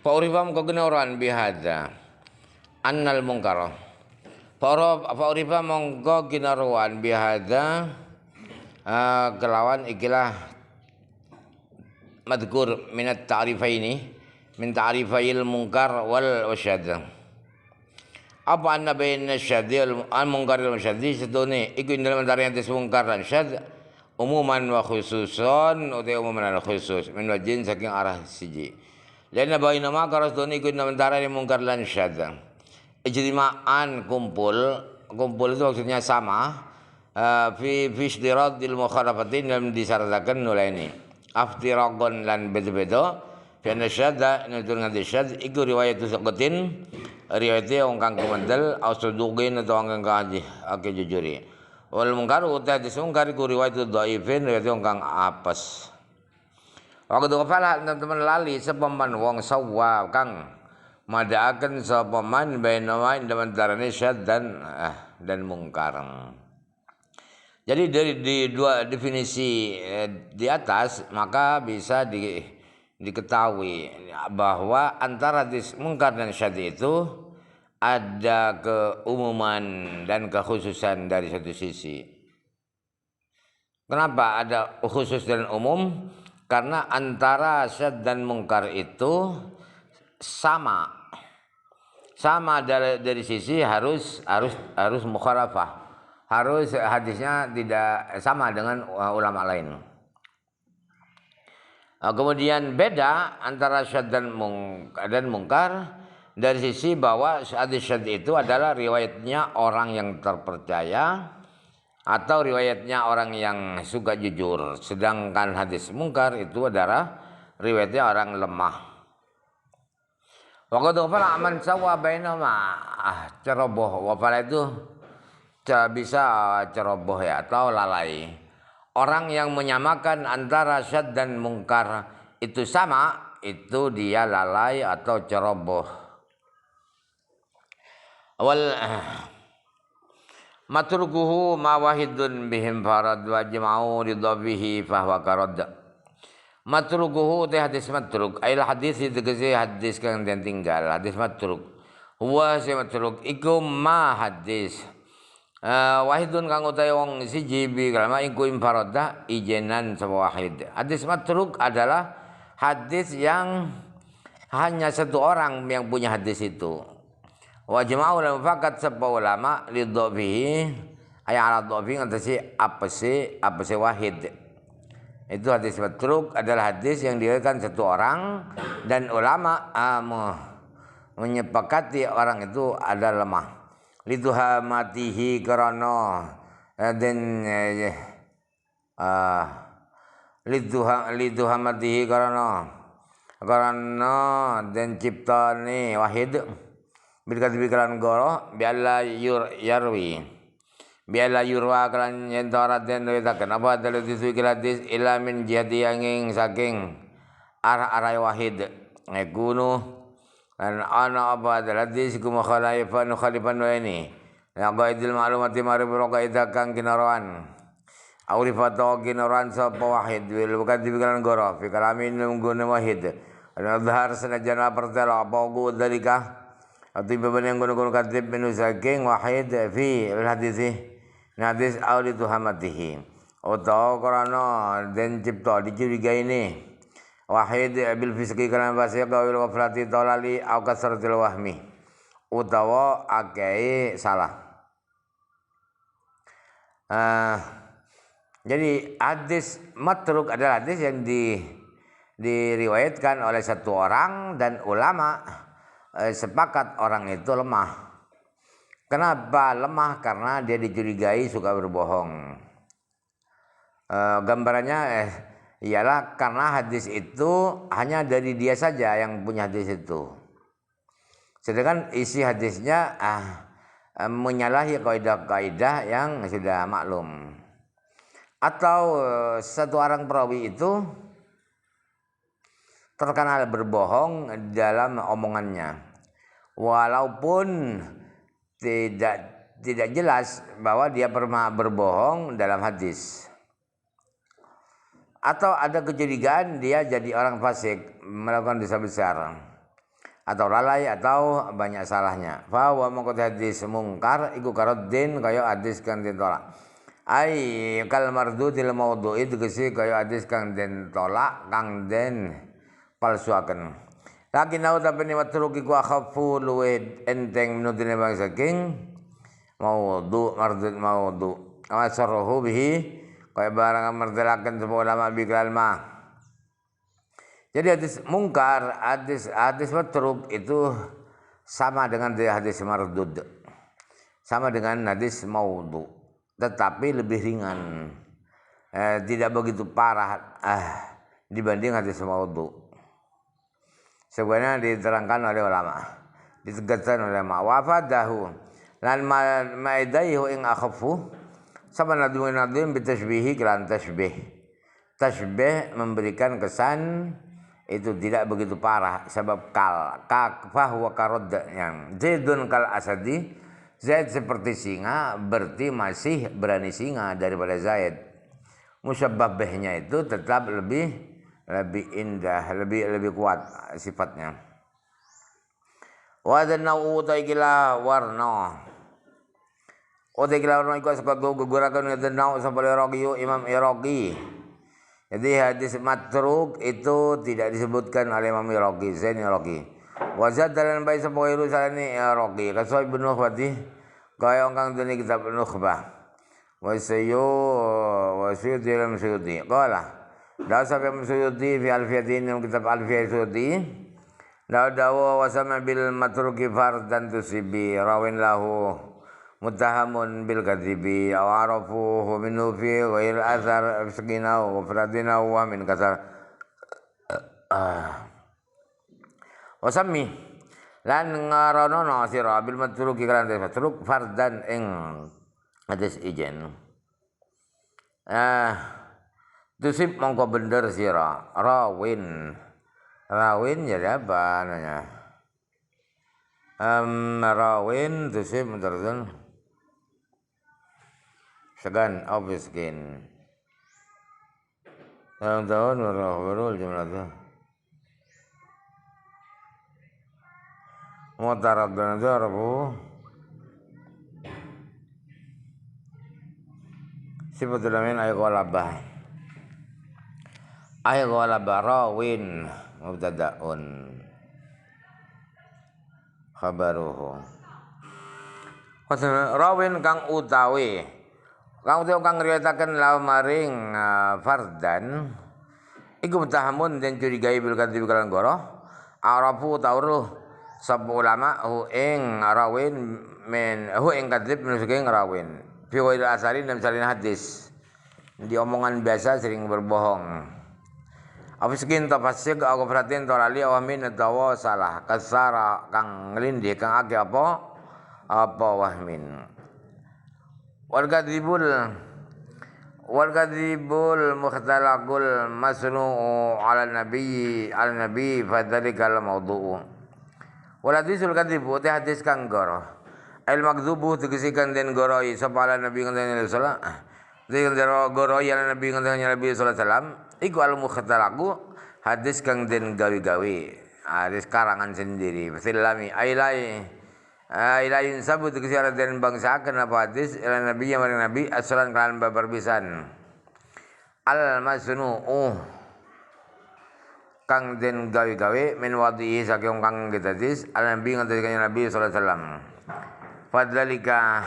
Fa urifa mongko genoran bihadza annal munkar. Fa urifa mongko genoran bihadza kelawan ikilah madkur minat ta'rifaini min ta'rifail munkar wal wasyad. Apa anna baina syadzi al munkar wal syadzi sedone iku dalam antara yang munkar dan syadz umuman wa khususon utai umuman dan khusus min wajin saking arah siji. Lainna baina ma karas doni iku dalam antara yang munkar dan syadz. Ijtima'an kumpul itu maksudnya sama fi ishtiradil mukhalafatin dalam disyaratkan nulaini aftiragon lan beda-beda fi syadza nutur ngadi syadz iku riwayat suqatin riwayatnya wong kang kumendel ausuduqin atau wong kang ake jujuri wal munkar uta disungkar iku riwayat dhaifin riwayat wong kang apes. Waktu kepala teman-teman lali sepaman wong sawwa kang madaaken sapa man bainawa dalam antarane syadz dan munkar. Jadi dari dua definisi di atas maka bisa diketahui bahwa antara munkar dan syadz itu ada keumuman dan kekhususan dari satu sisi. Kenapa ada khusus dan umum? Karena antara syadz dan munkar itu sama dari sisi harus mukhalafah. Harus hadisnya tidak sama dengan ulama lain. Kemudian beda antara syadz dan munkar dari sisi bahwa hadis syadz itu adalah riwayatnya orang yang terpercaya atau riwayatnya orang yang suka jujur. Sedangkan hadis munkar itu adalah riwayatnya orang lemah. Wa qad ghafala man sawa bainama ceroboh. Wafala itu bisa ceroboh ya atau lalai. Orang yang menyamakan antara syadz dan munkar itu sama, itu dia lalai atau ceroboh. Wal matrukuhu ma wahidun bihim farad wa jama'u ridhabihi fahuwa karad. Matrukuhu teh hadis matruk. Ail hadis itu hadis kang den tinggal. Hadis matruk. Huwa si matruk iku ma hadis. Wahidun kang utahe wong siji bi kalama iku infarada ijenan sama wahid. Hadis matruk adalah hadis yang hanya satu orang yang punya hadis itu. Wa jama'u lam fakat sapa ulama lidhabihi ay ala dhabi ngantasi apese wahid. Itu hadis matruk adalah hadis yang diriwayatkan satu orang dan ulama menyepakati orang itu ada lemah. Liduhamatihi karana dan liduhamatihi karana dan ciptane wahid bilkat bikalan goro bialla yarwi bialla yurwa kalan yentora den witaken apa dalu disuki hadis ila min jihati angin saking arah wahid ngegunu dan ana apa adalah hadis ku mukhalifan wa ini ya qaidil ma'lumati mari qaida kang kinaroan aurifato kinaroan sapa wahid wil bukan dibikalan goro fi kalamin nggone wahid ana dhahar sanajana pertela apa ku dalika atau beban yang guna katib menu saking wahid fi hadis awli tuhamatihi atau karena dan cipta dicurigai ini wahid bil fiski kana fasik awil waflati tolali au kasratil wahmi utawa akei salah. Jadi hadis matruk adalah hadis yang diriwayatkan oleh satu orang dan ulama sepakat orang itu lemah. Kenapa lemah? Karena dia dicurigai suka berbohong. Gambarannya ialah karena hadis itu hanya dari dia saja yang punya hadis itu. Sedangkan isi hadisnya menyalahi kaidah-kaidah yang sudah maklum. Atau satu orang perawi itu terkenal berbohong dalam omongannya. Walaupun tidak jelas bahwa dia pernah berbohong dalam hadis. atau ada kecurigaan dia jadi orang fasik, melakukan dosa besar, atau lalai atau banyak salahnya. Fa wa maqad hadis mungkar iku karoddin kaya hadis kang den tolak. Ai kal mardudil maudhu'i tegese kaya hadis kang den tolak kang den palsuaken. Lakin au tapi ni matruk iku akhafu luwih enteng menudine bang saking maudhu mardud maudhu. Amasarruhu bihi kaya barang merdelakan sebuah ulama bikral ma. Jadi hadis mungkar, hadis matruk itu sama dengan hadis mardud, sama dengan hadis maudhu, tetapi lebih ringan, tidak begitu parah dibanding hadis maudhu. Sebenarnya diterangkan oleh ulama, ditegaskan oleh ulama. Wafadahu lan maidaihu ing akhafu sama nadun bitashbihi kelan tashbih. Tashbih memberikan kesan itu tidak begitu parah sebab fahwa karod yang Zaidun kal asadi, Zaid seperti singa berarti masih berani singa daripada Zaid. Musyabbah bihnya itu tetap lebih indah, lebih kuat sifatnya. Wa dhanau taikila warna. Taikila warna iku saka gugurakan dhanau sampai Imam Iraqi. Jadi hadis matruk itu tidak disebutkan oleh Imam Iraqi, Zain Iraqi. Wazad dalam bayi sebuah irusalani Iraqi. Kasoi bin Nukhbati kaya orang dunia kitab Nukhbah. Wasayu dalam Suyuti. Qala Dawsa Imam Suyuti fi Alfiyatin kitab Alfiyah Suyuti. Dawa wasama bil matruki fardan tusibi rawin lahu muttahamun bil kadhibi aw arafuhu minhu fi ghair athar sakinahu wa fradinahu wa min kasar wasami lan ngaronono sira bil matruki kan matruk fardan ing hadis ijen tusib mongko bener sira rawin jadi apa namanya rawin tusib bener segan obiskin tahun berul jumlah tu mutarad dan darbu sifatul amin ay qalabah rawin mubtada'un khabaruhu rawin kang utawi kang riwayataken law maring fardan iku mutahamun den curigai bil kadhib kalan goro arafu tauruh sab ulama hu ing rawin men hu ing kadhib saking rawin fi wail asarin dan salin hadis di omongan biasa sering berbohong apa sekin tafasik aku perhatiin torali awamin atawa salah kasara kang ngelindih kang ake apa wahmin wal kadhibul mukhtalaqul masnu'u ala nabi fadzalikal mawdu'u wal hadisul kadhibu te hadis kang goro al makdzubu tegesikan den goroi sapa ala nabi sallallahu alaihi wasallam den goroi ala nabi sallallahu alaihi wasallam iku al mukhtalaqu hadis kang den gawe-gawe hadis karangan sendiri filami ilayin sabut kesiaran dan bangsa akan apa hadis ila nabi yang nabi aslan kalan babarbisan al masnu'u kang den gawe-gawe min wadihi saking kang hadis al nabi nganti kanjeng nabi sallallahu alaihi wasallam fadzalika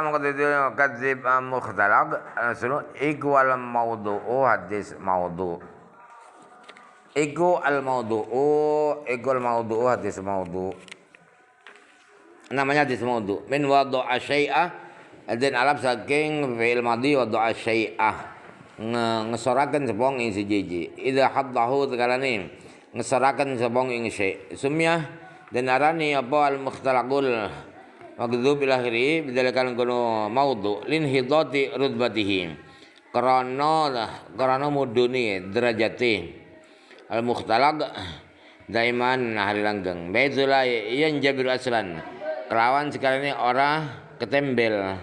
mangko kadzib mukhtalaq sunu iku al maudhu'u hadis maudhu' Iku al maudhu'u hadis maudhu'. Namanya hadis maudhu'. Min wadha'a syai'a dan alaf saking fi'il madhi wadha'a syai'a. Ngesoraken sepong ing siji. Idza haddahu tekalane ngesoraken sepong ing syai'. Sumyah dan arani apa al mukhtalaqul magdzub ila akhiri bidalkan kono maudhu' lin hidati rutbatihi. Karana muduni derajate al mukhtalaq daiman hari langgeng baizula yang jabir aslan kelawan sekarang ora ketembel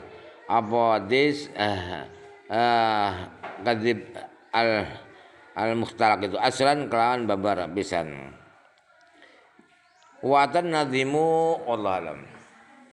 apa hadis kadzib al mukhtalaq itu aslan kelawan babar pisan. Watan nadzimu wallahu alam.